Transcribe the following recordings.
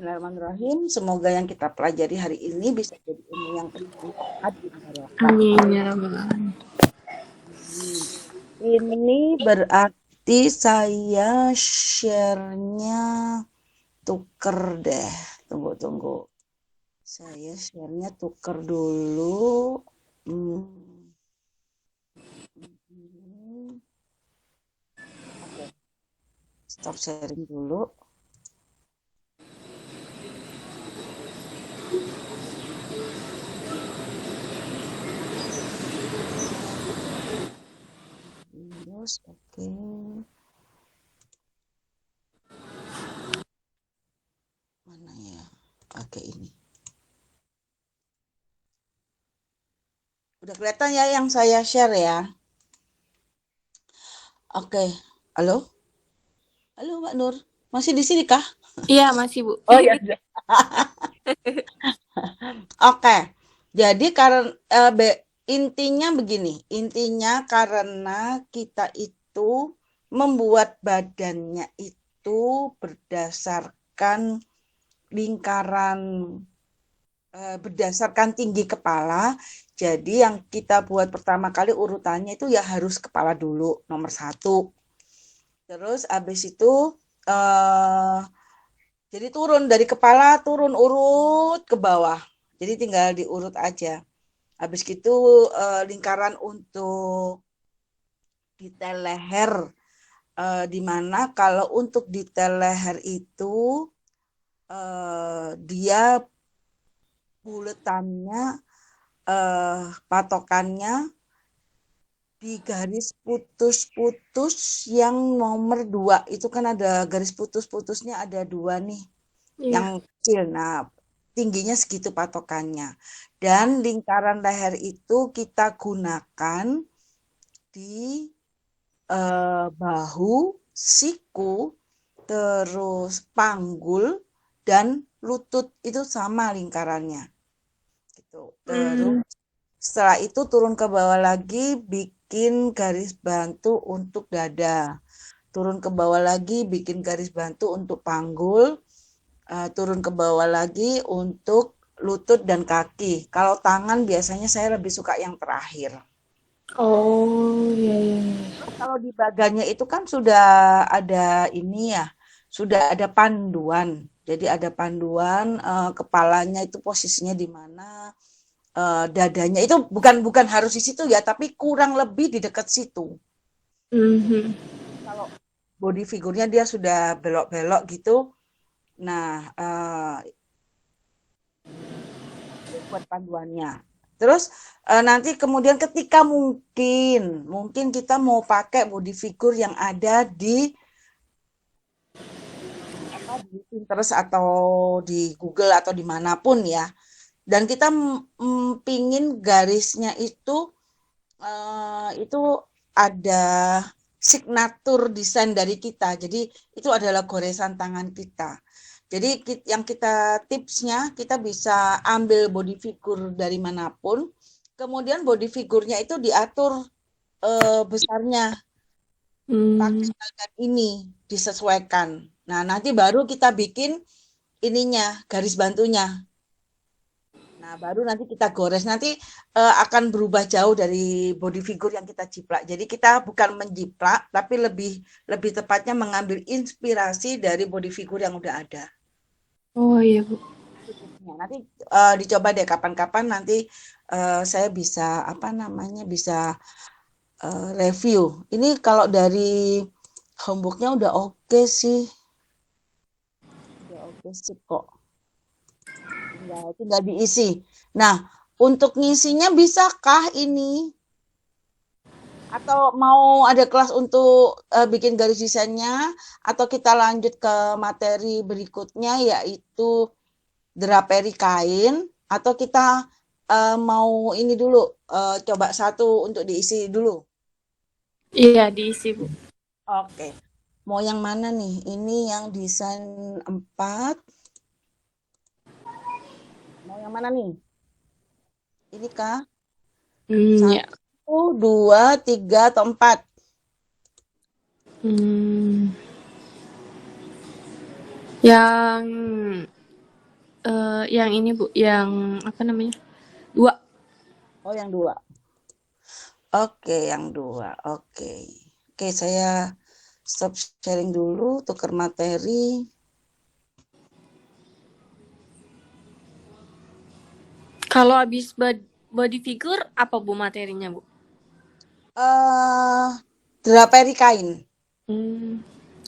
Bismillahirrahmanirrahim. Semoga yang kita pelajari hari ini bisa jadi ilmu yang bermanfaat dan barokah. Amin ya rabbal alamin. Ini berarti saya share-nya tuker deh. Tunggu. Saya share-nya tuker dulu. Oke. Stop sharing dulu. Terus, oke. Mana ya? Oke, ini. Udah kelihatan ya yang saya share ya? Oke. Halo? Halo Mbak Nur. Masih di sini kah? Iya masih Bu. Oh ya. Oke. Jadi karena intinya begini, intinya karena kita itu membuat badannya itu berdasarkan lingkaran berdasarkan tinggi kepala. Jadi yang kita buat pertama kali urutannya itu ya harus kepala dulu nomor 1. Terus habis itu eh jadi turun dari kepala, turun urut ke bawah. Jadi tinggal diurut aja. Habis gitu lingkaran untuk detail leher. Di mana kalau untuk detail leher itu dia buletannya patokannya di garis putus-putus yang nomor 2. Itu kan ada garis putus-putusnya ada 2 nih. Yang Iya. kecil. Nah, tingginya segitu patokannya. Dan lingkaran leher itu kita gunakan di bahu, siku, terus panggul, dan lutut itu sama lingkarannya. Gitu. Terus setelah itu turun ke bawah lagi, bikin garis bantu untuk dada. Turun ke bawah lagi, bikin garis bantu untuk panggul. Turun ke bawah lagi untuk lutut dan kaki. Kalau tangan biasanya saya lebih suka yang terakhir. Oh iya iya. Kalau di baganya itu kan sudah ada ini ya, sudah ada panduan. Jadi ada panduan kepalanya itu posisinya di mana, dadanya itu bukan harus di situ ya, tapi kurang lebih di dekat situ. Mhm. Kalau body figurnya dia sudah belok-belok gitu, nah buat panduannya. Terus nanti kemudian ketika mungkin kita mau pakai body figure yang ada di Pinterest atau di Google atau dimanapun ya. Dan kita pingin garisnya itu ada signatur desain dari kita. Jadi itu adalah goresan tangan kita. Jadi yang kita tipsnya kita bisa ambil body figure dari manapun, kemudian body figurnya itu diatur besarnya pakai bagan ini disesuaikan. Nah, nanti baru kita bikin ininya garis bantunya. Nah, baru nanti kita gores. Nanti akan berubah jauh dari body figure yang kita jiplak. Jadi kita bukan menjiplak, tapi lebih tepatnya mengambil inspirasi dari body figure yang udah ada. Oh iya Bu. Nanti dicoba deh kapan-kapan nanti saya bisa apa namanya bisa review. Ini kalau dari homebooknya udah oke sih, udah oke sih kok. Tinggal diisi. Nah, untuk ngisinya bisakah ini? Atau mau ada kelas untuk bikin garis desainnya? Atau kita lanjut ke materi berikutnya yaitu draperi kain? Atau kita mau ini dulu, coba satu untuk diisi dulu? Iya diisi Bu. Oke. Mau yang mana nih? Ini yang desain 4. Mau yang mana nih? Ini kah? Ya. 1, 2, 3, atau 4? Hmm. Yang Yang ini Bu, yang apa namanya? Dua. Oh, yang dua. Oke, yang dua. Oke. Oke, saya stop sharing dulu, tukar materi. Kalau habis body figure apa Bu materinya Bu? Eh, draperi kain. Hmm.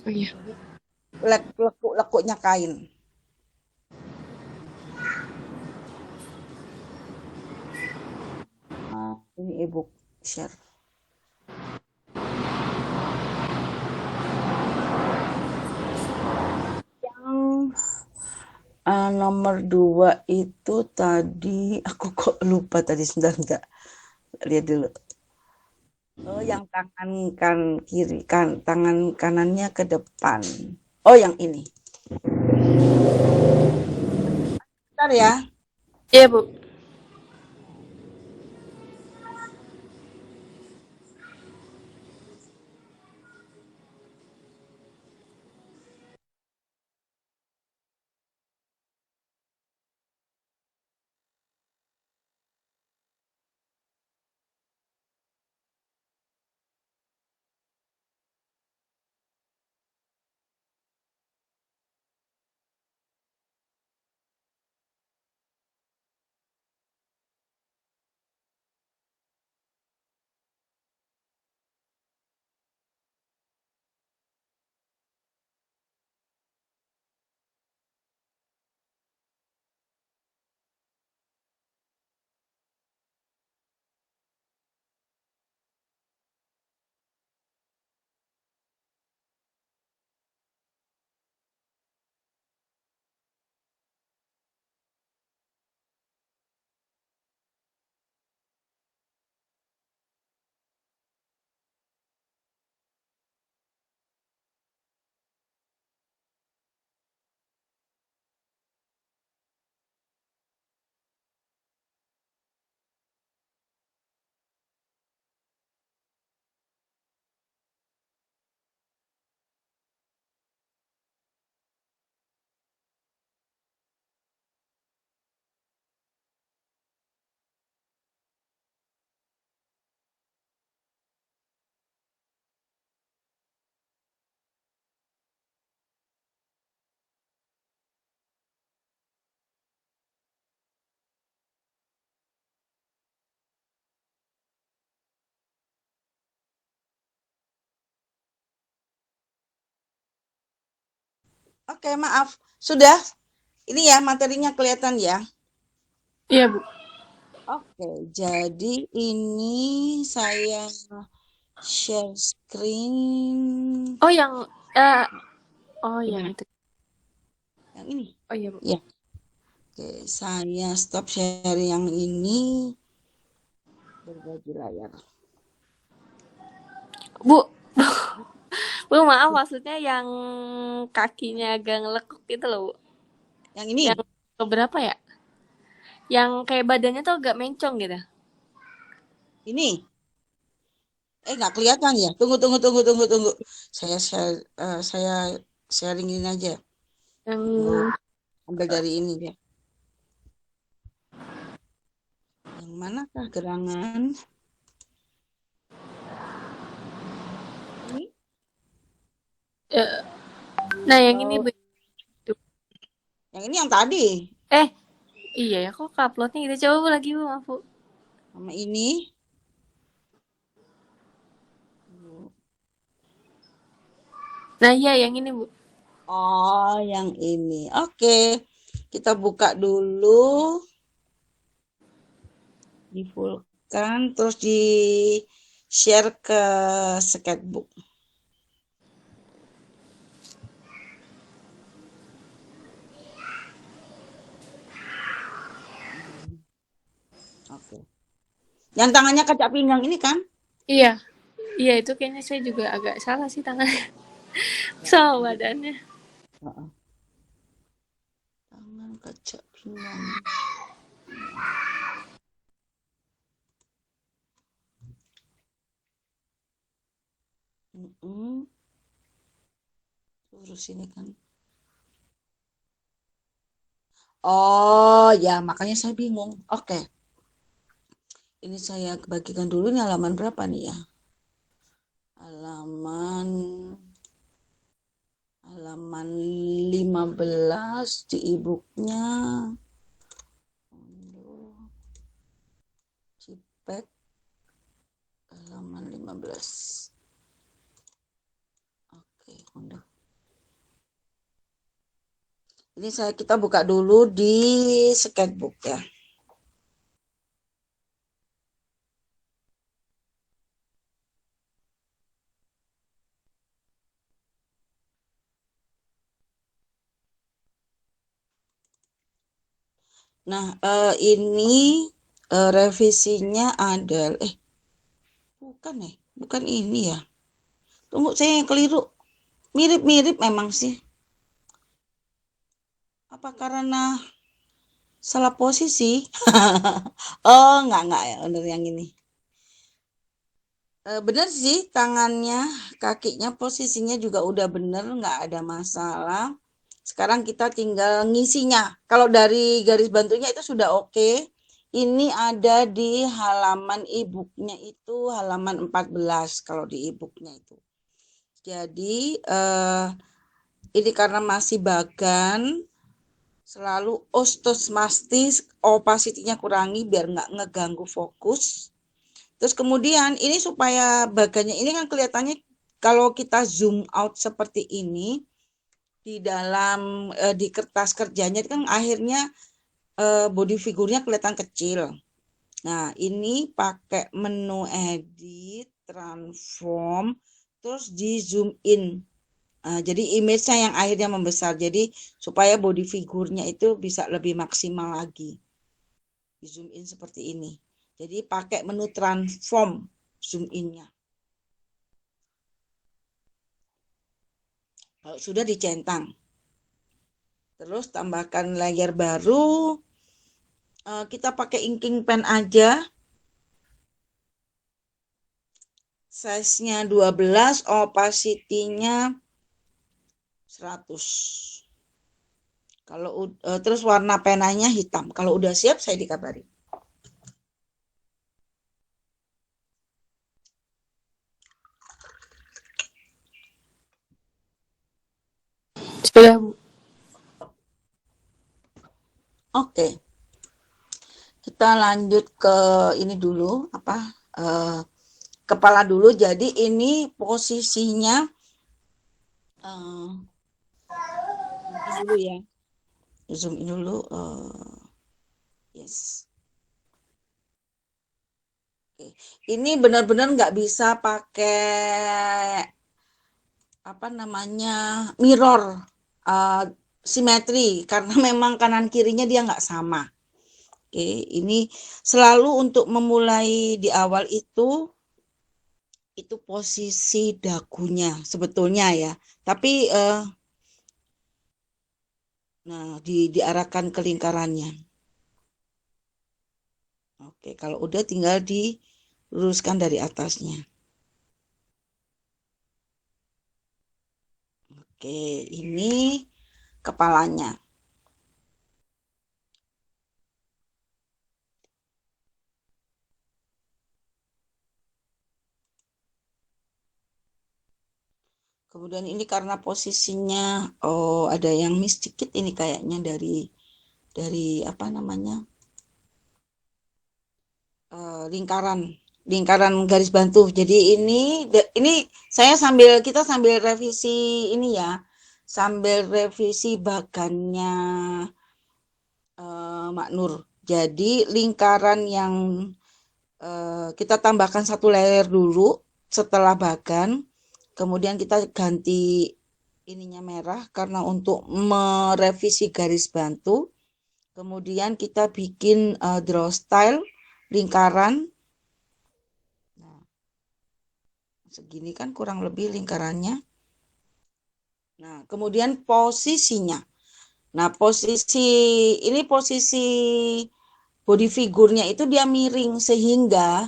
Oh iya. Jadi lekuk-lekuknya kain. Ini ebook share. Yang nomor dua itu tadi, aku kok lupa tadi, sebentar, lihat dulu. Oh, yang tangan kan kiri kan, tangan kanannya ke depan. Oh, yang ini. Bentar ya. Iya Bu. Oke, maaf. Sudah? Ini ya materinya kelihatan ya. Iya Bu. Oke, jadi ini saya share screen. Oh yang eh oh Di yang mana? itu. Yang ini. Oh iya Bu. Ya. Oke, saya stop share yang ini, berbagi layar. Bu, Bu maaf maksudnya yang kakinya agak ngelekuk gitu loh Bu. Yang ini. Yang keberapa ya? Yang kayak badannya tuh agak mencong gitu. Ini. Nggak kelihatan ya. Tunggu. Saya sharing ini aja. Yang Mau ambil dari ini ya. Yang manakah gerangan? Ini. eh, nah yang ini Oh, Bu. yang ini yang tadi. Eh, iya ya kok uploadnya gitu. Coba Bu lagi Bu, maaf Bu. Sama ini. Nah iya yang ini Bu. Oh, yang ini. Oke. Kita buka dulu. Di fullkan. Terus di share ke sketchbook. Oke. Yang tangannya kaca pinggang ini kan? Iya, iya itu kayaknya saya juga agak salah sih tangannya Ya, sama jadi, badannya. heeh. Tangan kaca pinggang. Mm-mm. Terus ini kan. Oh ya, makanya saya bingung. Oke, ini saya bagikan dulu nih halaman berapa nih ya? Halaman halaman 15 di e-booknya. Cipek halaman 15. Oke, udah. Ini kita buka dulu di sketchbook ya. Nah, ini revisinya ada bukan bukan ini ya. Tunggu, saya yang keliru. Mirip-mirip memang sih. Apa karena salah posisi? Oh, enggak ya, bener yang ini. Bener sih, tangannya, kakinya, posisinya juga udah bener, nggak ada masalah. Sekarang kita tinggal ngisinya. Kalau dari garis bantunya itu sudah oke. Ini ada di halaman e-booknya itu halaman 14 kalau di e-booknya itu. Jadi ini karena masih bagan, selalu ostosmastis, opacity-nya kurangi biar nggak ngeganggu fokus. Terus kemudian ini supaya bagannya ini kan kelihatannya kalau kita zoom out seperti ini di dalam di kertas kerjanya kan akhirnya body figurnya kelihatan kecil. Nah, ini pakai menu edit, transform, terus di zoom in. Jadi image-nya yang akhirnya membesar. Jadi supaya body figurnya itu bisa lebih maksimal lagi. Di zoom in seperti ini. Jadi pakai menu transform zoom in-nya. Kalau sudah dicentang. Terus tambahkan layer baru. Kita pakai inking pen aja. Size-nya 12, opacity-nya 100. Kalau terus warna penanya hitam. Kalau udah siap saya dikabari. Sudah, Bu. Oke. Kita lanjut ke ini dulu apa? Kepala dulu. Jadi ini posisinya ini dulu ya. Zoom in dulu. Yes. Oke. Ini benar-benar nggak bisa pakai apa namanya mirror simetri karena memang kanan kirinya dia nggak sama. Oke, ini selalu untuk memulai di awal itu posisi dagunya sebetulnya ya. Tapi nah diarahkan ke lingkarannya. Oke, kalau udah tinggal diluruskan dari atasnya. Oke, ini kepalanya. Kemudian ini karena posisinya ada yang miss dikit ini kayaknya dari apa namanya? Lingkaran garis bantu. Jadi ini kita sambil revisi ini ya. Sambil revisi bagannya Mak Nur. Jadi lingkaran yang kita tambahkan satu layer dulu setelah bagan. Kemudian kita ganti ininya merah karena untuk merevisi garis bantu. Kemudian kita bikin draw style lingkaran. Nah, segini kan kurang lebih lingkarannya. Nah, kemudian posisinya. Nah, posisi body figurnya itu dia miring sehingga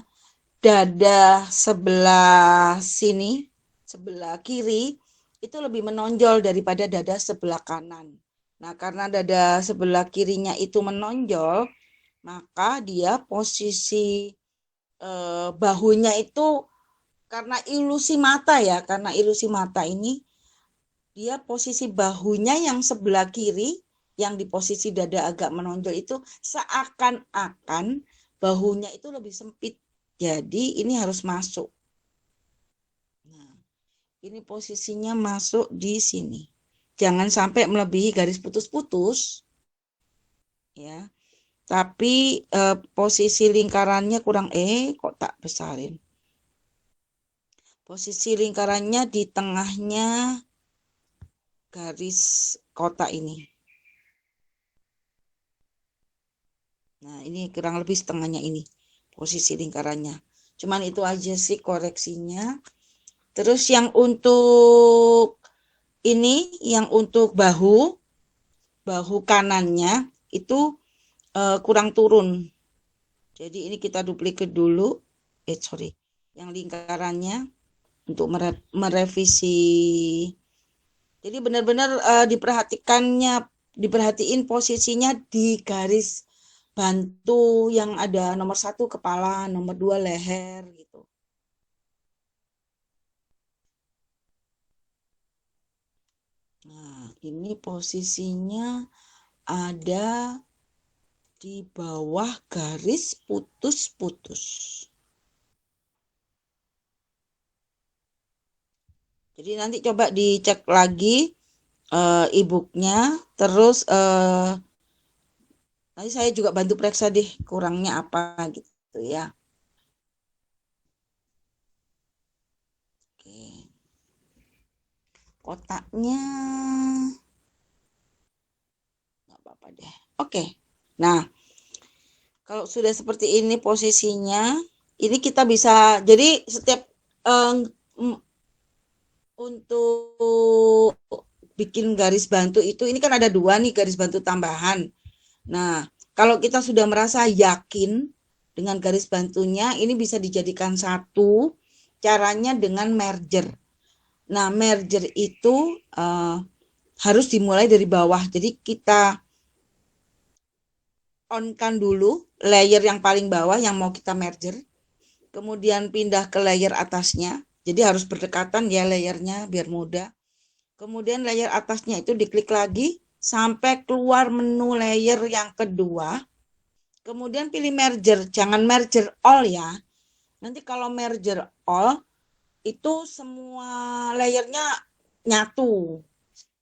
dada sebelah sini, sebelah kiri itu lebih menonjol daripada dada sebelah kanan. Nah, karena dada sebelah kirinya itu menonjol, maka dia posisi bahunya itu karena ilusi mata ya, karena ilusi mata ini dia posisi bahunya yang sebelah kiri yang di posisi dada agak menonjol itu seakan-akan bahunya itu lebih sempit. Jadi ini harus masuk. Nah, ini posisinya masuk di sini. Jangan sampai melebihi garis putus-putus ya. Tapi posisi lingkarannya kurang kok tak besarin. Posisi lingkarannya di tengahnya garis kotak ini. Nah, ini kurang lebih setengahnya ini posisi lingkarannya. Cuman itu aja sih koreksinya. Terus yang untuk ini, yang untuk bahu kanannya itu kurang turun. Jadi ini kita duplikat dulu. Sorry. Yang lingkarannya untuk merevisi. Jadi benar-benar diperhatiin posisinya di garis bantu yang ada nomor 1 kepala, nomor 2 leher gitu. Nah, ini posisinya ada di bawah garis putus-putus. Jadi nanti coba dicek lagi e-booknya, terus nanti saya juga bantu periksa deh kurangnya apa gitu ya. Oke. Kotaknya nggak apa-apa deh. Oke. Nah, kalau sudah seperti ini posisinya, ini kita bisa, jadi setiap untuk bikin garis bantu itu, ini kan ada 2 nih garis bantu tambahan. Nah, kalau kita sudah merasa yakin dengan garis bantunya, ini bisa dijadikan satu, caranya dengan merger. Nah, merger itu harus dimulai dari bawah. Jadi kita on-kan dulu layer yang paling bawah yang mau kita merger. Kemudian pindah ke layer atasnya. Jadi harus berdekatan ya layernya biar mudah. Kemudian layer atasnya itu diklik lagi sampai keluar menu layer yang kedua. Kemudian pilih merger, jangan merger all ya. Nanti kalau merger all itu semua layernya nyatu.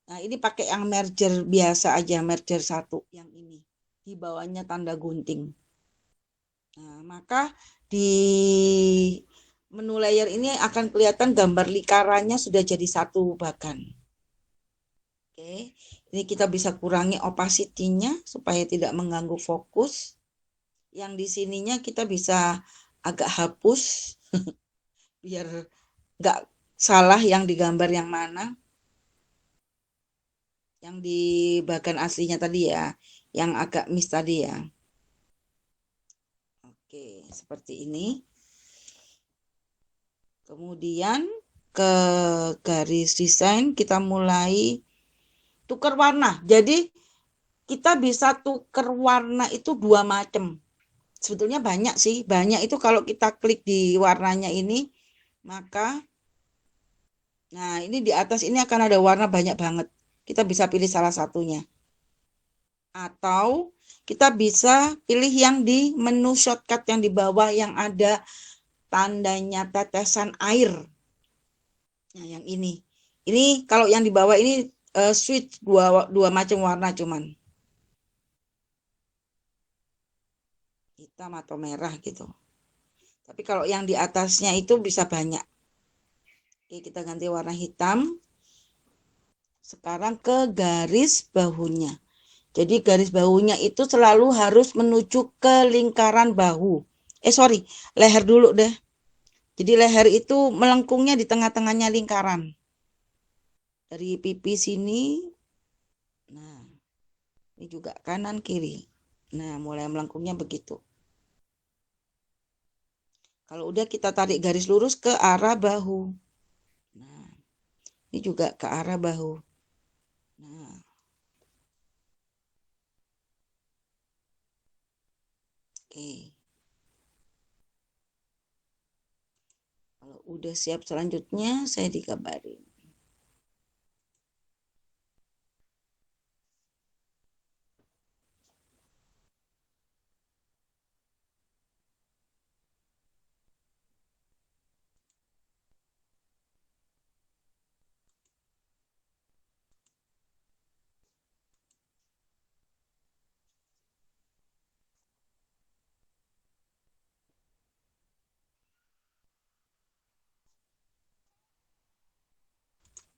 Nah, ini pakai yang merger biasa aja, merger 1 yang ini. Di bawahnya tanda gunting. Nah, maka di menu layer ini akan kelihatan gambar lingkarannya sudah jadi satu bagan. Oke, ini kita bisa kurangi opacity-nya supaya tidak mengganggu fokus. Yang di sininya kita bisa agak hapus biar nggak salah yang digambar yang mana. Yang di bagan aslinya tadi ya, yang agak miss tadi ya. Oke, seperti ini. Kemudian ke garis desain kita mulai tukar warna. Jadi kita bisa tukar warna itu 2 macam. Sebetulnya banyak sih. Banyak itu kalau kita klik di warnanya ini, maka nah ini di atas ini akan ada warna banyak banget. Kita bisa pilih salah satunya. Atau kita bisa pilih yang di menu shortcut yang di bawah yang ada tandanya tetesan air. Nah, yang ini. Ini kalau yang di bawah ini switch dua macam warna cuman. Hitam atau merah gitu. Tapi kalau yang di atasnya itu bisa banyak. Oke, kita ganti warna hitam. Sekarang ke garis bahunya. Jadi garis bahunya itu selalu harus menuju ke lingkaran bahu. Sorry, leher dulu deh. Jadi leher itu melengkungnya di tengah-tengahnya lingkaran. Dari pipi sini. Nah, ini juga kanan kiri. Nah, mulai melengkungnya begitu. Kalau udah kita tarik garis lurus ke arah bahu. Nah, ini juga ke arah bahu. Nah, Oke. Kalau udah siap selanjutnya saya dikabarin.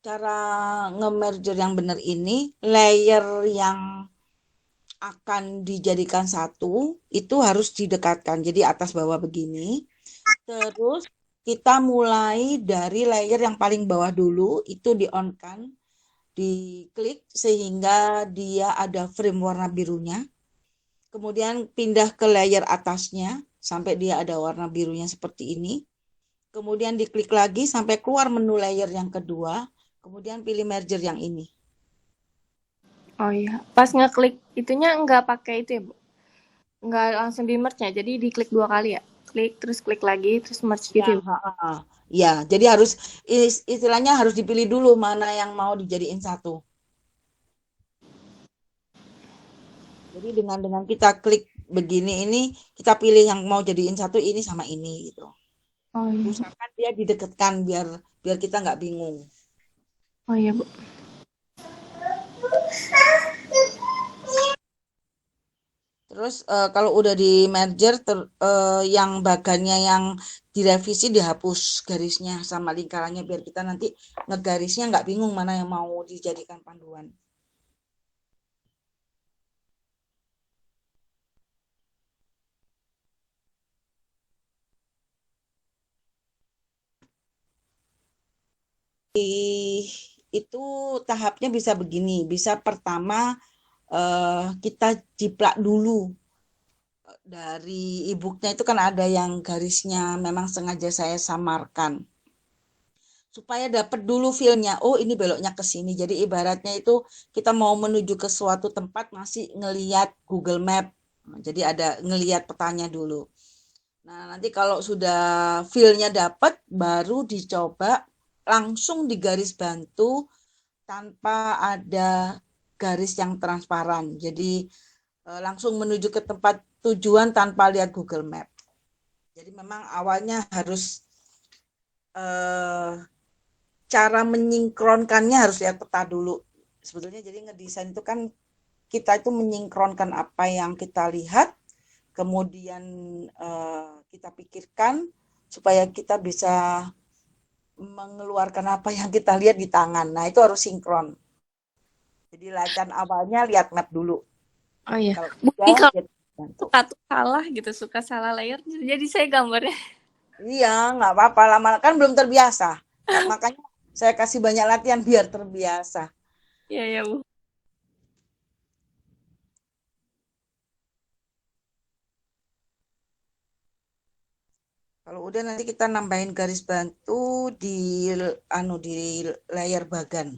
Cara nge-merger yang benar ini, layer yang akan dijadikan satu itu harus didekatkan. Jadi atas bawah begini. Terus kita mulai dari layer yang paling bawah dulu, itu di-on-kan, diklik sehingga dia ada frame warna birunya. Kemudian pindah ke layer atasnya sampai dia ada warna birunya seperti ini. Kemudian diklik lagi sampai keluar menu layer yang kedua. Kemudian pilih merger yang ini. Oh iya, pas ngeklik itunya nggak pakai itu ya, Bu? Nggak langsung di merge ya, jadi diklik 2 kali ya? Klik, terus klik lagi, terus merge Ya, gitu ya, Bu? ya, jadi harus istilahnya harus dipilih dulu mana yang mau dijadiin satu. Jadi dengan kita klik begini ini kita pilih yang mau jadiin satu ini sama ini gitu. Oh iya, Bu. Usahakan dia didekatkan biar biar kita nggak bingung. Oh iya, Bu. Terus kalau udah di merger yang bagannya yang direvisi dihapus garisnya sama lingkarannya biar kita nanti ngegarisnya nggak bingung mana yang mau dijadikan panduan. Itu tahapnya bisa begini, bisa pertama kita jiplak dulu dari e-booknya itu kan ada yang garisnya memang sengaja saya samarkan supaya dapat dulu feel-nya. Oh, ini beloknya ke sini. Jadi ibaratnya itu kita mau menuju ke suatu tempat masih ngeliat Google Map. Nah, jadi ada ngeliat petanya dulu. Nah, nanti kalau sudah feel-nya dapat, baru dicoba langsung di garis bantu tanpa ada garis yang transparan. Jadi langsung menuju ke tempat tujuan tanpa lihat Google Map. Jadi memang awalnya harus eh, cara menyingkronkannya harus lihat peta dulu. Sebetulnya jadi ngedesain itu kan kita itu menyingkronkan apa yang kita lihat, kemudian kita pikirkan supaya kita bisa mengeluarkan apa yang kita lihat di tangan. Nah, itu harus sinkron. Jadi latihan awalnya lihat map dulu. Oh iya. Kalau Bu, ini udah, kalau kita bantu. suka tuh salah gitu, suka salah layer, jadi saya gambarnya. Iya, nggak apa-apa. Lama kan belum terbiasa. Makanya saya kasih banyak latihan biar terbiasa. Iya, ya, Bu. Kalau udah nanti kita nambahin garis bantu di di layar bagan.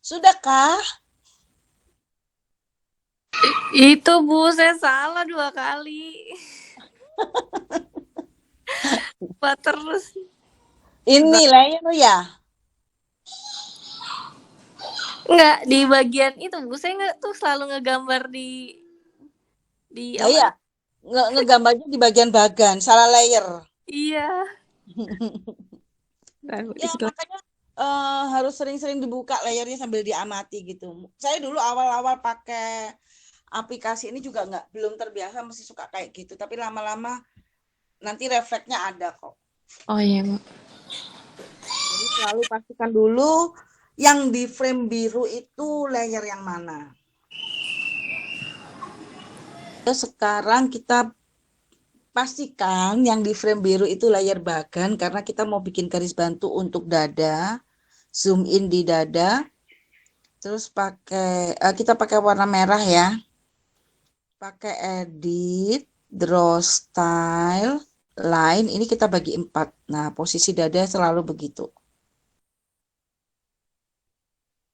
Sudahkah? Itu Bu, saya salah 2 kali. Lupa terus. Ini layer ya. Enggak, di bagian itu Bu, saya nggak tuh selalu ngegambar di Nah, apa? iya, ngegambarnya di bagian bagan, salah layer. Iya. Nah, Ya, dikit lagi. makanya harus sering-sering dibuka layernya sambil diamati gitu. Saya dulu awal-awal pakai aplikasi ini juga belum terbiasa, masih suka kayak gitu. Tapi lama-lama nanti refleksnya ada kok. Oh iya Bu. Jadi selalu pastikan dulu yang di frame biru itu layer yang mana. Sekarang kita pastikan yang di frame biru itu layar bagan karena kita mau bikin garis bantu untuk dada. Zoom in di dada. Terus kita pakai warna merah ya. Pakai edit, draw style, line. Ini kita bagi 4. Nah, posisi dada selalu begitu.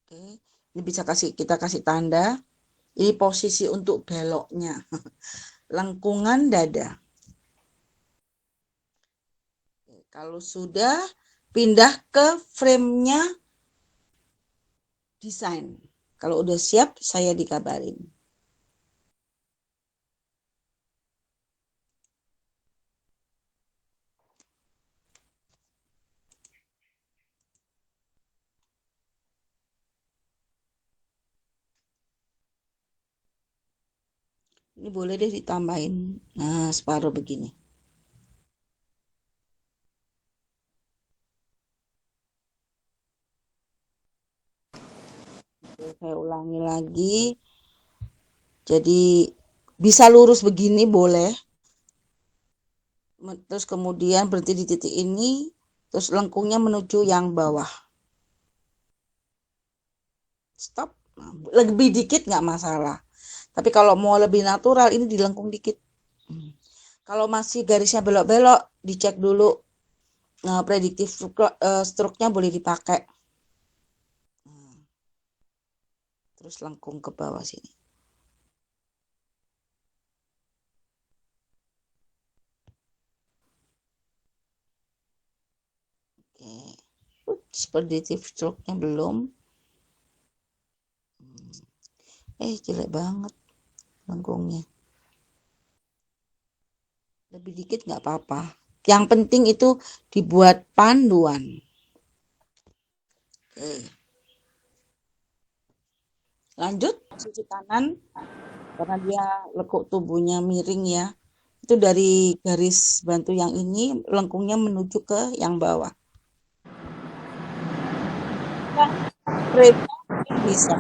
Oke. Ini bisa kita kasih tanda. Ini posisi untuk beloknya. Lengkungan dada. Kalau sudah, pindah ke frame-nya desain. Kalau udah siap, saya dikabarin. Ini boleh deh ditambahin. Nah, separuh begini. Saya ulangi lagi. Jadi bisa lurus begini boleh. Terus kemudian berhenti di titik ini. Terus lengkungnya menuju yang bawah. Stop. Nah, lebih dikit nggak masalah. Tapi kalau mau lebih natural ini dilengkung dikit. Kalau masih garisnya belok-belok, dicek dulu. Nah, prediktif stroke-nya boleh dipakai. Terus lengkung ke bawah sini. Oke. Prediktif stroke-nya belum. Jelek banget lengkungnya. Lebih dikit nggak apa-apa. Yang penting itu dibuat panduan. Oke. Lanjut, sisi kanan. Karena dia lekuk tubuhnya miring ya. Itu dari garis bantu yang ini, lengkungnya menuju ke yang bawah. Nah, frame-nya mungkin bisa.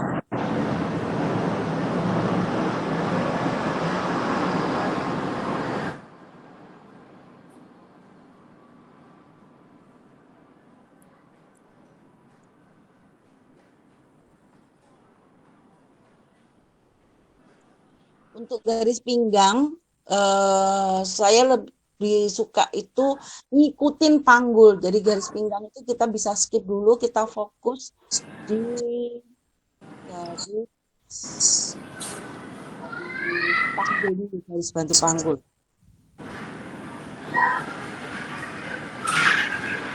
Untuk garis pinggang, saya lebih suka itu ngikutin panggul. Jadi garis pinggang itu kita bisa skip dulu, kita fokus di garis panggul dulu, garis bantu panggul.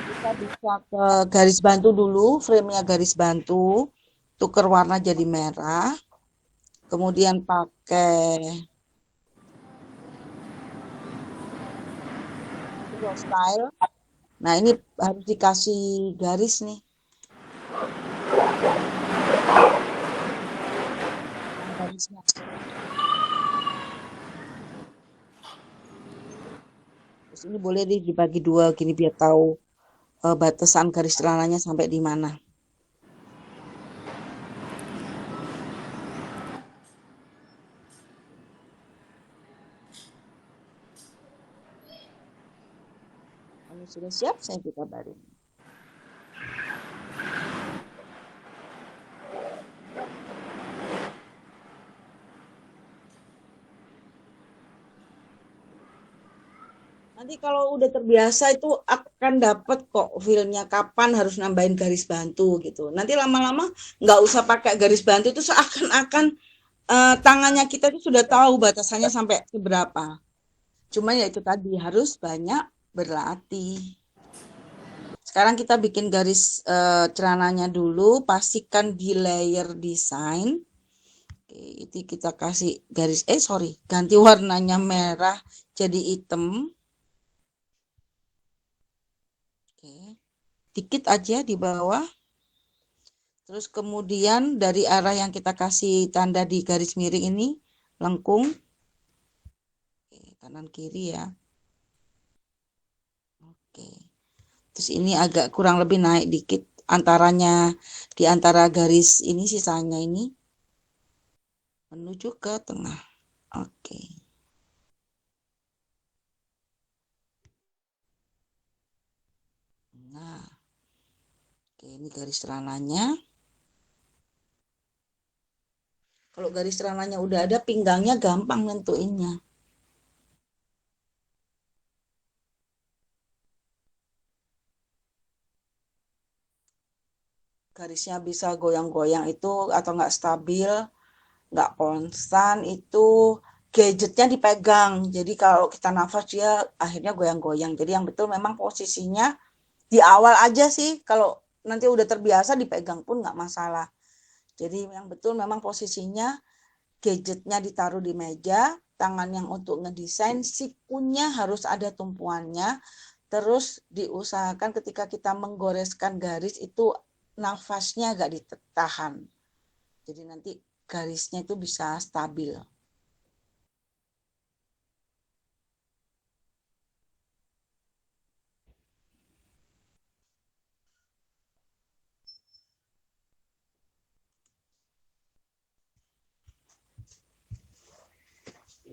Kita bisa ke garis bantu dulu, frame-nya garis bantu, tuker warna jadi merah. Kemudian pakai draw style. Nah, ini harus dikasih garis nih. Garisnya. Terus ini boleh dibagi 2 gini biar tahu batasan garis celananya sampai di mana. Kalau sudah siap, saya kabarin. Nanti kalau udah terbiasa itu akan dapat kok feel-nya kapan harus nambahin garis bantu gitu. Nanti lama-lama nggak usah pakai garis bantu itu seakan-akan tangannya kita itu sudah tahu batasannya sampai seberapa. Cuma ya itu tadi harus banyak berlatih. Sekarang kita bikin garis celananya dulu, pastikan di layer design. Oke, itu kita kasih garis, sorry, ganti warnanya merah jadi hitam. Oke, dikit aja di bawah. Terus kemudian dari arah yang kita kasih tanda di garis miring ini, lengkung. Oke, kanan kiri ya. Oke. Terus ini agak kurang lebih naik dikit antaranya di antara garis ini sisanya ini menuju ke tengah. Oke. Nah, oke, ini garis celananya. Kalau garis celananya udah ada, pinggangnya gampang nentuinnya. Garisnya bisa goyang-goyang itu atau nggak stabil, nggak konstan, itu gadgetnya dipegang. Jadi kalau kita nafas dia akhirnya goyang-goyang. Jadi yang betul memang posisinya di awal aja sih. Kalau nanti udah terbiasa dipegang pun nggak masalah. Jadi yang betul memang posisinya gadgetnya ditaruh di meja, tangan yang untuk ngedesain, sikunya harus ada tumpuannya, terus diusahakan ketika kita menggoreskan garis itu nafasnya agak ditahan. Jadi nanti garisnya itu bisa stabil.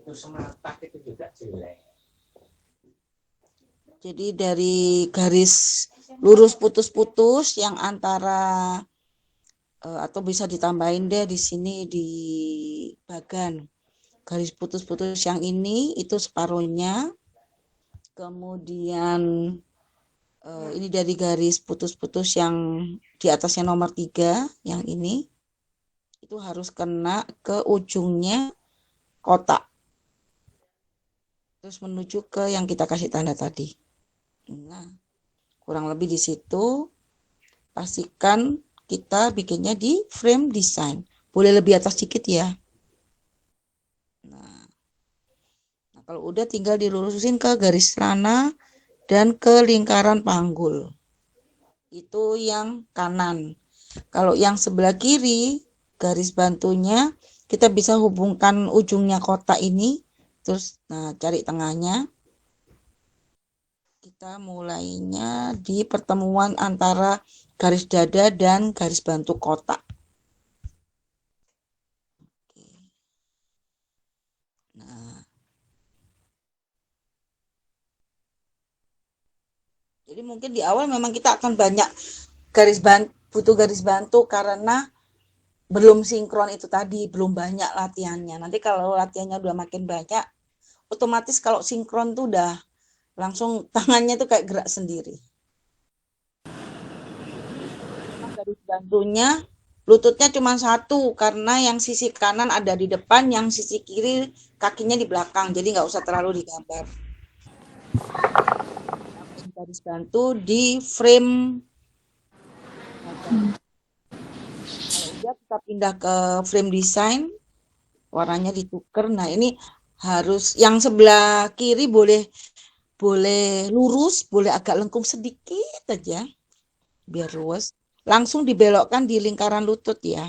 Itu sematak itu juga jelek. Jadi dari garis lurus putus-putus yang antara atau bisa ditambahin deh di sini di bagan. Garis putus-putus yang ini itu separuhnya. Kemudian ini dari garis putus-putus yang di atasnya nomor 3, yang ini. Itu harus kena ke ujungnya kotak. Terus menuju ke yang kita kasih tanda tadi. Nah, kurang lebih di situ. Pastikan kita bikinnya di frame design. Boleh lebih atas sedikit ya. Nah, kalau udah tinggal dilurusin ke garis celana dan ke lingkaran panggul. Itu yang kanan. Kalau yang sebelah kiri, garis bantunya, kita bisa hubungkan ujungnya kotak ini. Terus, nah, cari tengahnya. Kita mulainya di pertemuan antara garis dada dan garis bantu kotak. Nah, jadi mungkin di awal memang kita akan banyak butuh garis bantu karena belum sinkron itu tadi, belum banyak latihannya. Nanti kalau latihannya udah makin banyak, otomatis kalau sinkron tuh udah langsung tangannya tuh kayak gerak sendiri. Garis bantunya lututnya cuma satu karena yang sisi kanan ada di depan, yang sisi kiri kakinya di belakang, jadi nggak usah terlalu digambar. Garis bantu di frame. Kalau udah kita pindah ke frame design, warnanya ditukar. Nah ini harus yang sebelah kiri boleh lurus, boleh agak lengkung sedikit aja biar luas. Langsung dibelokkan di lingkaran lutut ya.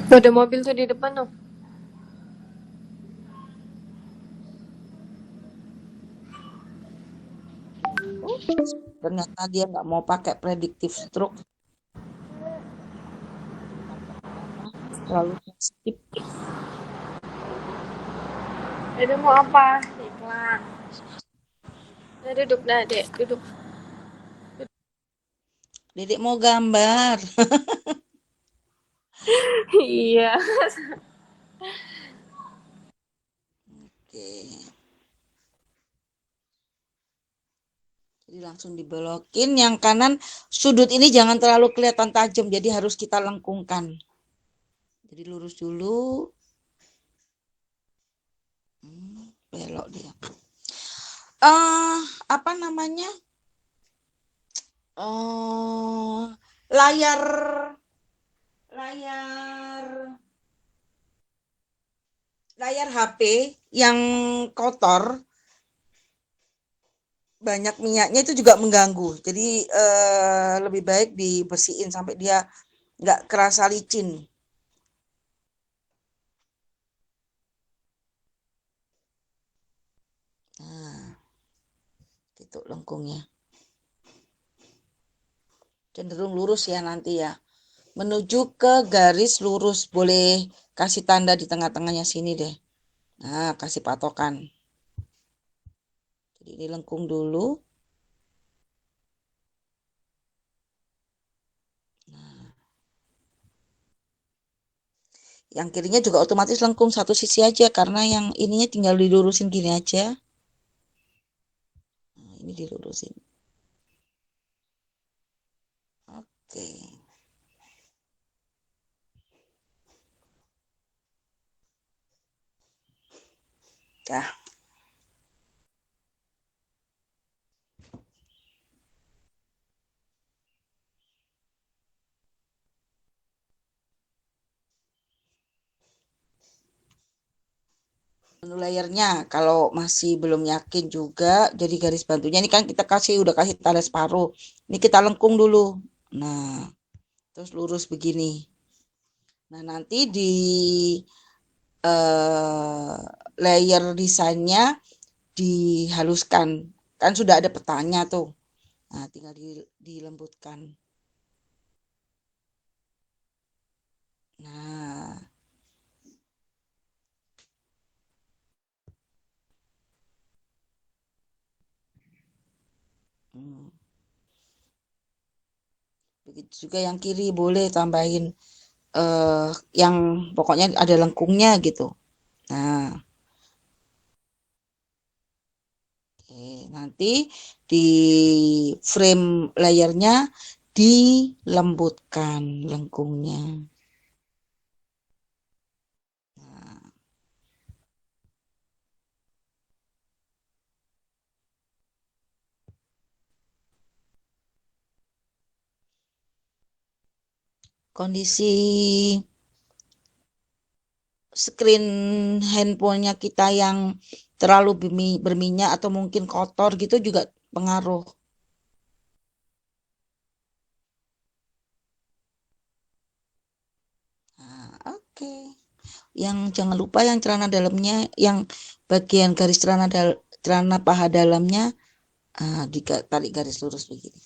Ada mobil tuh di depan tuh. Ternyata dia nggak mau pakai predictive stroke, terlalu sensitif. Ada mau apa? Iklan. Nah, duduk, nah, Dek, duduk. Dedek mau gambar. Iya. Oke. Jadi langsung dibelokin. Yang kanan sudut ini jangan terlalu kelihatan tajam. Jadi harus kita lengkungkan. Jadi lurus dulu. Belok dia. Apa namanya? eh layar layar layar HP yang kotor banyak minyaknya itu juga mengganggu. Jadi lebih baik dibersihin sampai dia nggak kerasa licin. Nah, gitu lengkungnya. Cenderung lurus ya nanti ya. Menuju ke garis lurus. Boleh kasih tanda di tengah-tengahnya sini deh. Nah, kasih patokan. Jadi ini lengkung dulu. Yang kirinya juga otomatis lengkung satu sisi aja karena yang ininya tinggal dilurusin gini aja. Nah, ini dilurusin. Oke. Dah. Menu layernya kalau masih belum yakin juga jadi garis bantunya ini kan kita udah kasih tanda separuh. Ini kita lengkung dulu. Nah, terus lurus begini. Nah, nanti di layer desainnya dihaluskan. Kan sudah ada petanya tuh. Nah, tinggal dilembutkan. Nah, hmm. Begitu juga yang kiri boleh tambahin yang pokoknya ada lengkungnya gitu. Nah, oke. Nanti di frame layarnya dilembutkan lengkungnya. Nah, kondisi screen handphonenya kita yang terlalu berminyak atau mungkin kotor gitu juga pengaruh. Nah, oke. Yang jangan lupa yang celana dalamnya, yang bagian garis celana paha dalamnya tarik garis lurus begini.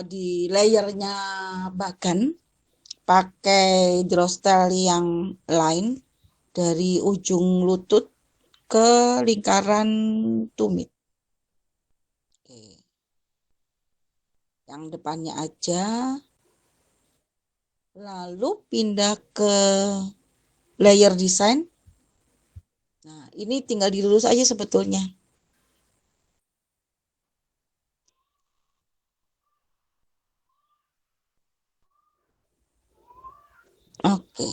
di layernya bagan pakai drostel yang lain dari ujung lutut ke lingkaran tumit. Oke. Yang depannya aja, lalu pindah ke layer design. Nah, ini tinggal dilurus aja sebetulnya. Oke.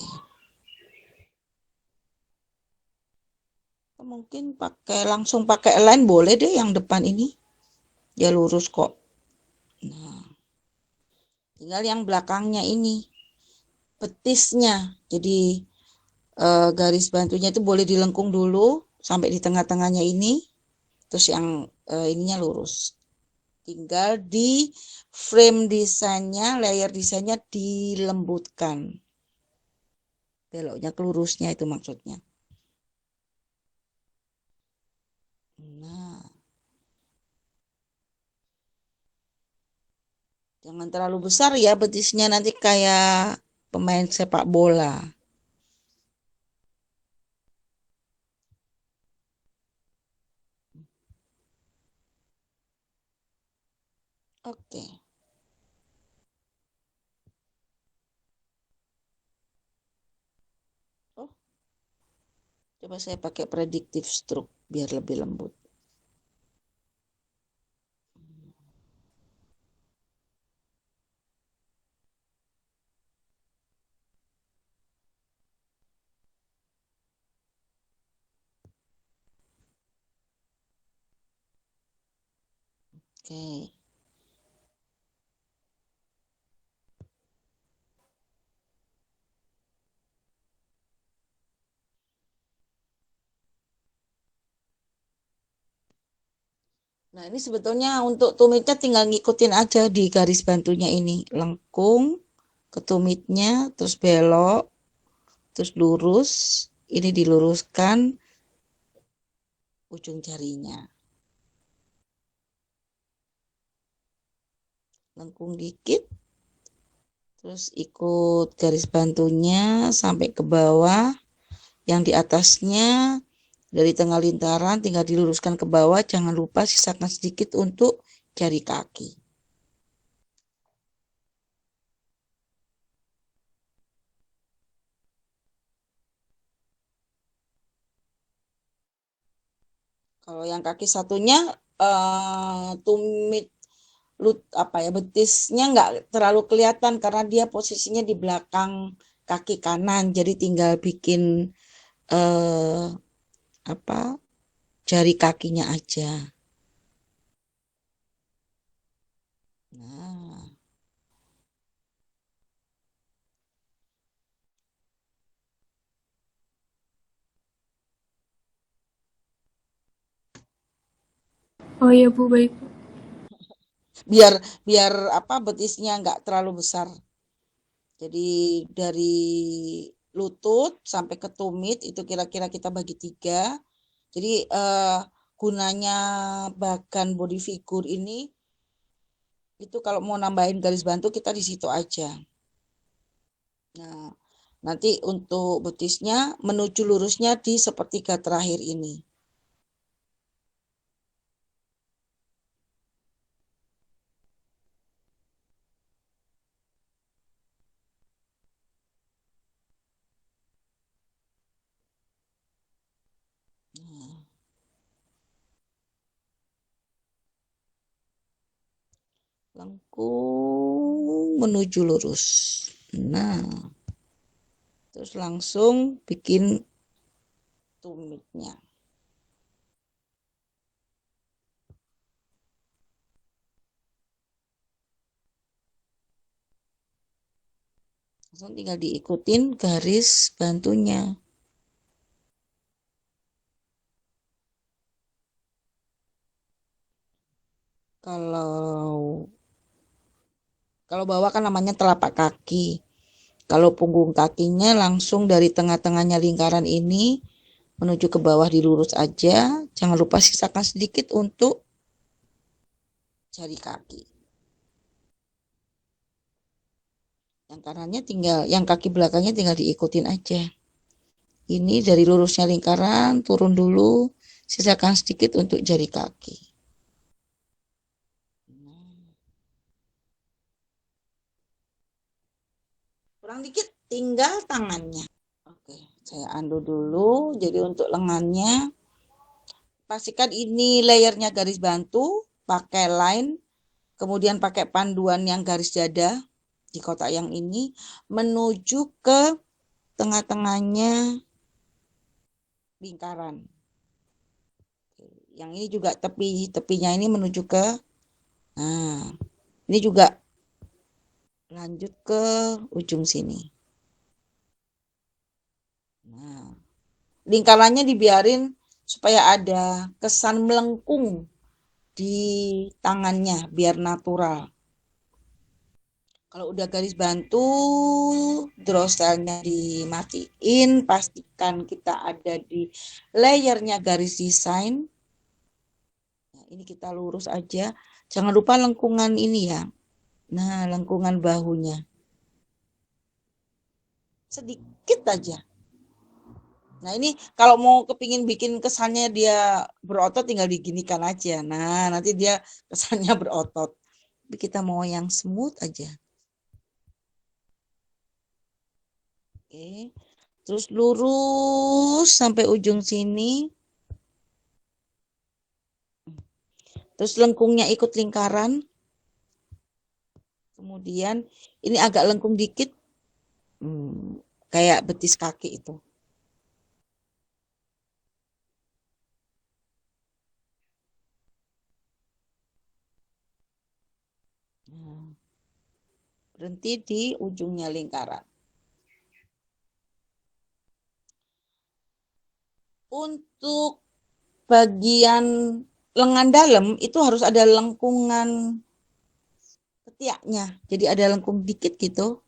Mungkin langsung pakai align boleh deh yang depan ini. Ya lurus kok. Nah, tinggal yang belakangnya ini betisnya. Jadi garis bantunya itu boleh dilengkung dulu sampai di tengah-tengahnya ini. Terus yang ininya lurus. Tinggal di frame desainnya, layer desainnya dilembutkan. Beloknya ke lurusnya itu maksudnya. Nah, jangan terlalu besar ya betisnya, nanti kayak pemain sepak bola. Oke. Oh, coba saya pakai predictive stroke biar lebih lembut. Oke. Nah, ini sebetulnya untuk tumitnya tinggal ngikutin aja di garis bantunya ini. Lengkung ke tumitnya, terus belok, terus lurus. Ini diluruskan ujung jarinya. Lengkung dikit, terus ikut garis bantunya sampai ke bawah. Yang di atasnya dari tengah lintaran tinggal diluruskan ke bawah. Jangan lupa sisakan sedikit untuk jari kaki. Kalau yang kaki satunya tumit betisnya nggak terlalu kelihatan karena dia posisinya di belakang kaki kanan, jadi tinggal bikin eh, apa jari kakinya aja. Nah, Oh iya Bu, baik. biar biar betisnya nggak terlalu besar. Jadi dari lutut sampai ke tumit itu kira-kira kita bagi 3. Jadi gunanya bagan body figure ini itu kalau mau nambahin garis bantu kita di situ aja. Nah, nanti untuk betisnya menuju lurusnya di sepertiga terakhir ini. Nah, lengkung menuju lurus. Nah, terus langsung bikin tumitnya. Langsung tinggal diikutin garis bantunya. Kalau bawah kan namanya telapak kaki. Kalau punggung kakinya langsung dari tengah-tengahnya lingkaran ini menuju ke bawah dilurus aja. Jangan lupa sisakan sedikit untuk jari kaki. Yang kanannya tinggal, yang kaki belakangnya tinggal diikutin aja. Ini dari lurusnya lingkaran, turun dulu, sisakan sedikit untuk jari kaki. Kurang dikit, tinggal tangannya. Oke, saya undo dulu. Jadi untuk lengannya, pastikan ini layernya garis bantu, pakai line, kemudian pakai panduan yang garis dada di kotak yang ini, menuju ke tengah-tengahnya lingkaran. Yang ini juga tepinya ini menuju ke, nah ini juga lanjut ke ujung sini. Nah, lingkarannya dibiarin supaya ada kesan melengkung di tangannya biar natural. Kalau udah garis bantu, draw style-nya dimatiin, pastikan kita ada di layernya garis desain. Nah, ini kita lurus aja. Jangan lupa lengkungan ini ya. Nah, lengkungan bahunya. Sedikit aja. Nah, ini kalau mau kepingin bikin kesannya dia berotot tinggal diginikan aja. Nah, nanti dia kesannya berotot. Tapi kita mau yang smooth aja. Oke. Terus lurus sampai ujung sini. Terus lengkungnya ikut lingkaran. Kemudian ini agak lengkung dikit. Kayak betis kaki itu. Nah, berhenti di ujungnya lingkaran. Untuk bagian lengan dalam itu harus ada lengkungan ketiaknya. Jadi ada lengkung dikit gitu.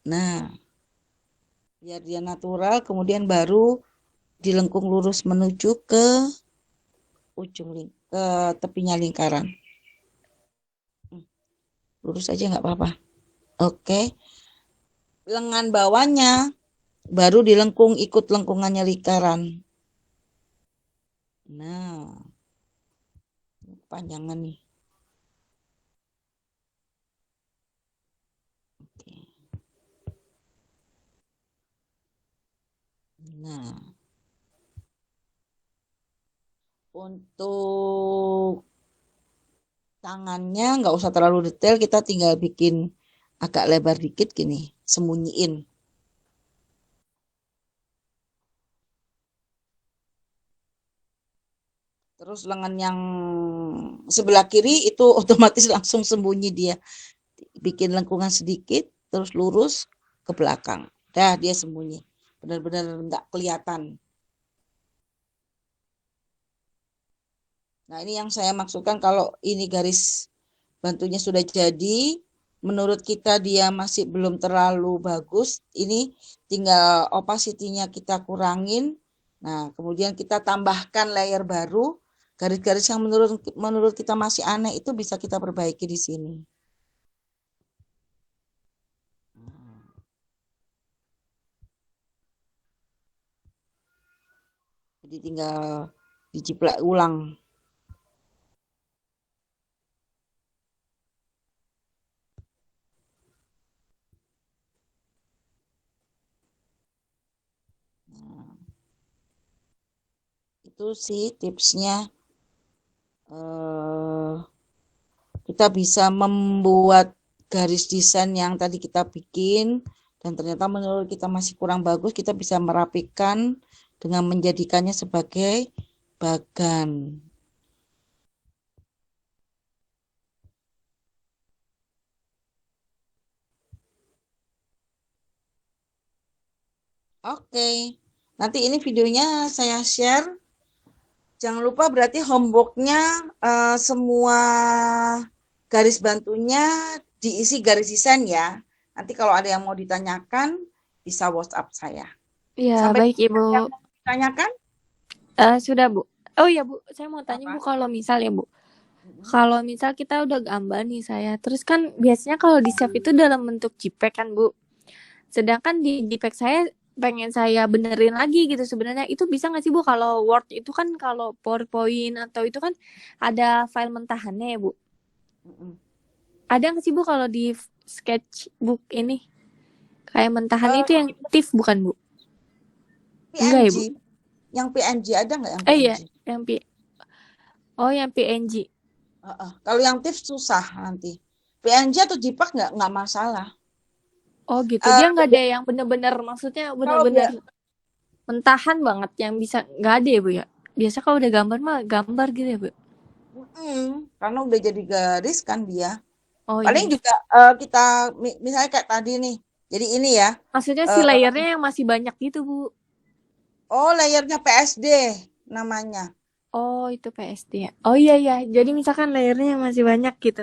Nah, biar dia natural, kemudian baru dilengkung lurus menuju ke ujung ke tepinya lingkaran. Lurus aja nggak apa-apa. Oke. Lengan bawahnya baru dilengkung ikut lengkungannya lingkaran. Nah, panjangan nih. Oke. Nah, untuk tangannya nggak usah terlalu detail, kita tinggal bikin agak lebar dikit gini, sembunyiin. Terus lengan yang sebelah kiri itu otomatis langsung sembunyi dia. Bikin lengkungan sedikit, terus lurus ke belakang. Dah dia sembunyi. Benar-benar nggak kelihatan. Nah, ini yang saya maksudkan kalau ini garis bantunya sudah jadi, menurut kita dia masih belum terlalu bagus, ini tinggal opacity-nya kita kurangin. Nah, kemudian kita tambahkan layer baru, garis-garis yang menurut kita masih aneh itu bisa kita perbaiki di sini. Jadi tinggal dijiplak ulang. Itu sih tipsnya. Kita bisa membuat garis desain yang tadi kita bikin dan ternyata menurut kita masih kurang bagus, kita bisa merapikan dengan menjadikannya sebagai bagan. Oke, nanti ini videonya saya share. Jangan lupa berarti homework-nya semua garis bantunya diisi garis desain ya. Nanti kalau ada yang mau ditanyakan bisa WhatsApp saya. Iya, Sampai baik Ibu. yang mau ditanyakan? Sudah Bu. Oh iya Bu, saya mau tanya Apa? Bu, kalau misal ya Bu, Kalau misal kita udah gambar nih saya, terus kan biasanya kalau di save itu dalam bentuk JPEG kan Bu. Sedangkan di JPEG saya pengen saya benerin lagi gitu sebenarnya. Itu bisa nggak sih Bu? Kalau Word itu kan kalau PowerPoint atau itu kan ada file mentahannya ya Bu. Mm-mm. Ada nggak sih Bu kalau di sketchbook ini? Kayak mentahannya Eh, itu yang TIFF bukan Bu? Enggak ya PNG, Bu? yang PNG ada nggak yang Iya, PNG? yang Oh, yang PNG. Kalau yang TIFF susah nanti. PNG atau JPEG nggak masalah. Oh gitu. Eh, Dia nggak ada yang bener-bener maksudnya kalau bener-bener mentahan banget yang bisa nggak ada ya Bu ya? Biasa kalau udah gambar mah gambar gitu ya Bu? karena udah jadi garis kan dia. Oh Paling iya. juga kita misalnya kayak tadi nih. Jadi ini ya. Maksudnya si eh, layernya yang masih banyak gitu Bu? layernya PSD namanya. Oh itu PSD ya? Oh iya iya. Jadi misalkan layernya masih banyak gitu.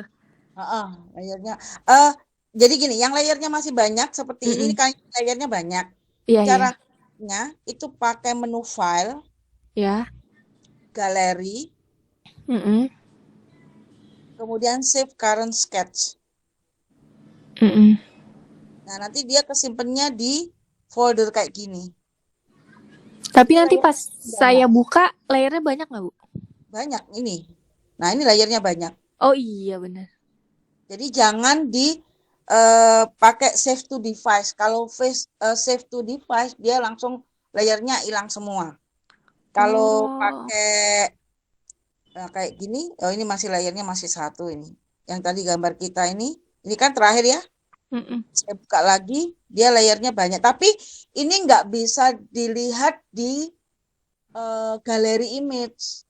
Layernya. eh jadi gini, yang layernya masih banyak seperti ini Mm-mm. kan layernya banyak. Iya iya. Caranya itu pakai menu file, Ya. galeri, Mm-mm. kemudian save current sketch. Mm-mm. Nah, nanti dia kesimpannya di folder kayak gini. Tapi Ini nanti layernya pas saya banyak. buka layernya banyak nggak Bu? Banyak ini. Nah, ini layernya banyak. Oh iya benar. Jadi jangan pakai save to device. Kalau save to device dia langsung layernya hilang semua. Kalau Oh. pakai kayak gini, ini masih layernya masih satu ini. Yang tadi gambar kita ini kan terakhir ya. Mm-mm. Saya buka lagi, dia layernya banyak. Tapi ini nggak bisa dilihat di galeri image.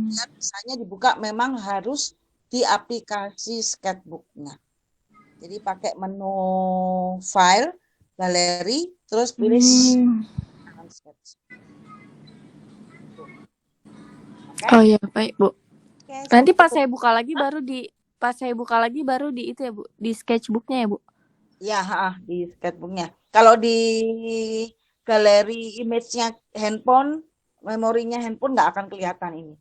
Dia misalnya dibuka memang harus di aplikasi sketchbooknya. Jadi pakai menu file, galeri, terus pilih sketch. Okay? Oh iya baik Bu. Oke, Nanti pas cukup. saya buka lagi baru di itu ya Bu, di sketchbooknya ya Bu. Ya, di sketchbooknya. Kalau di galeri image-nya handphone, memorinya handphone nggak akan kelihatan ini.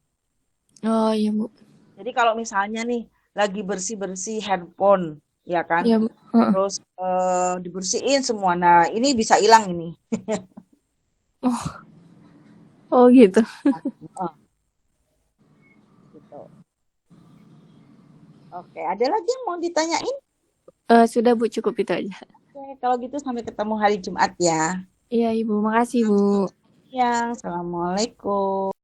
Oh iya Bu. Jadi kalau misalnya nih lagi bersih-bersih handphone, ya kan? Iya Bu. Heeh. Terus dibersihin semua. Nah, ini bisa hilang ini. Oh gitu. Oh, gitu. Oke, ada lagi yang mau ditanyain? Sudah Bu, cukup itu aja. Oke, kalau gitu sampai ketemu hari Jumat ya. Iya Ibu, makasih Bu. Assalamualaikum.